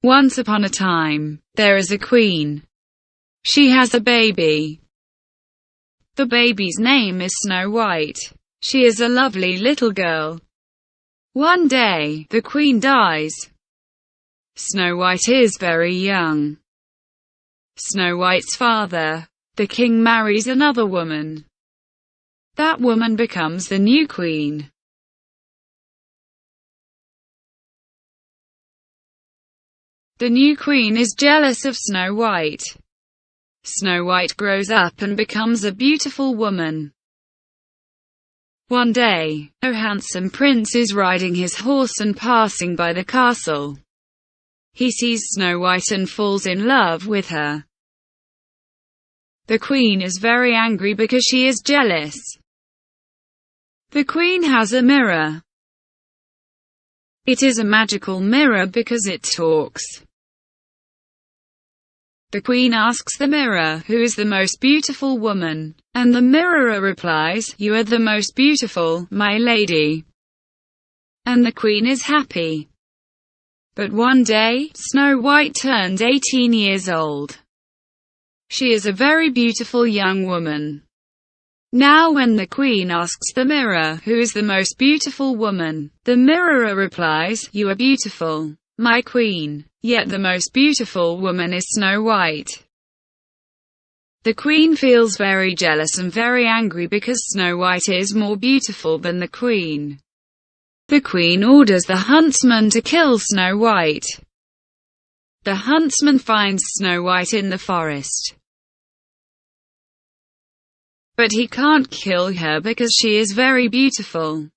Once upon a time, there is a queen. She has a baby. The baby's name is Snow White. She is a lovely little girl. One day, the queen dies. Snow White is very young. Snow White's father, the king, marries another woman. That woman becomes the new queen. The new queen is jealous of Snow White. Snow White grows up and becomes a beautiful woman. One day, a handsome prince is riding his horse and passing by the castle. He sees Snow White and falls in love with her. The queen is very angry because she is jealous. The queen has a mirror. It is a magical mirror because it talks. The queen asks the mirror, "Who is the most beautiful woman?" And the mirror replies, "You are the most beautiful, my lady." And the queen is happy. But one day, Snow White turned 18 years old. She is a very beautiful young woman. Now when the queen asks the mirror, "Who is the most beautiful woman?" the mirror replies, "You are beautiful, my queen." Yet the most beautiful woman is Snow White. The queen feels very jealous and very angry because Snow White is more beautiful than the queen. The queen orders the huntsman to kill Snow White. The huntsman finds Snow White in the forest. But he can't kill her because she is very beautiful.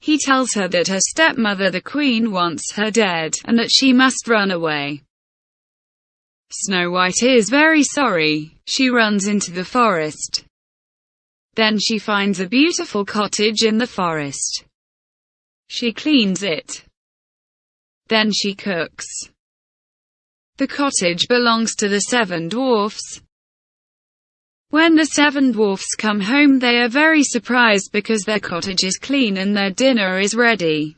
He tells her that her stepmother the queen wants her dead, and that she must run away. Snow White is very sorry. She runs into the forest. Then she finds a beautiful cottage in the forest. She cleans it. Then she cooks. The cottage belongs to the 7 dwarfs. When the 7 dwarfs come home, they are very surprised because their cottage is clean and their dinner is ready.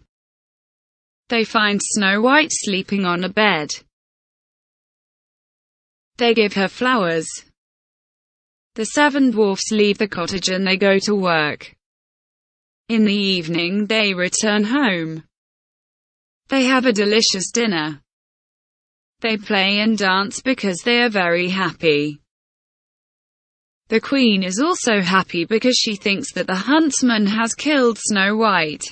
They find Snow White sleeping on a bed. They give her flowers. The 7 dwarfs leave the cottage and they go to work. In the evening, they return home. They have a delicious dinner. They play and dance because they are very happy. The queen is also happy because she thinks that the huntsman has killed Snow White.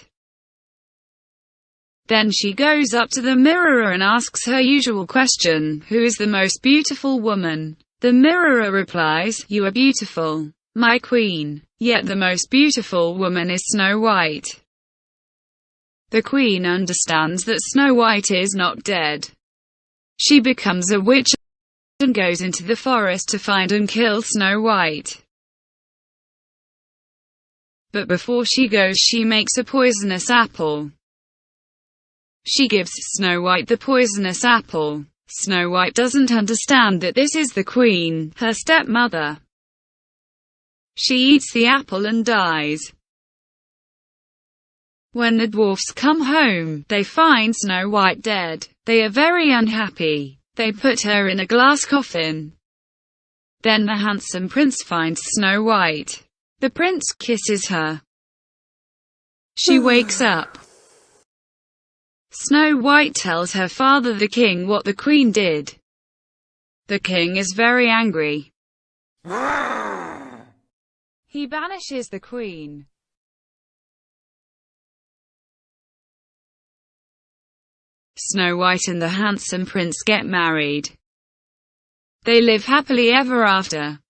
Then she goes up to the mirror and asks her usual question, "Who is the most beautiful woman?" The mirror replies, "You are beautiful, my queen." Yet the most beautiful woman is Snow White. The queen understands that Snow White is not dead. She becomes a witch and goes into the forest to find and kill Snow White. But before she goes, she makes a poisonous apple. She gives Snow White the poisonous apple. Snow White doesn't understand that this is the queen, her stepmother. She eats the apple and dies. When the dwarfs come home, they find Snow White dead. They are very unhappy. They put her in a glass coffin. Then the handsome prince finds Snow White. The prince kisses her. She wakes up. Snow White tells her father the king what the queen did. The king is very angry. He banishes the queen. Snow White and the handsome prince get married. They live happily ever after.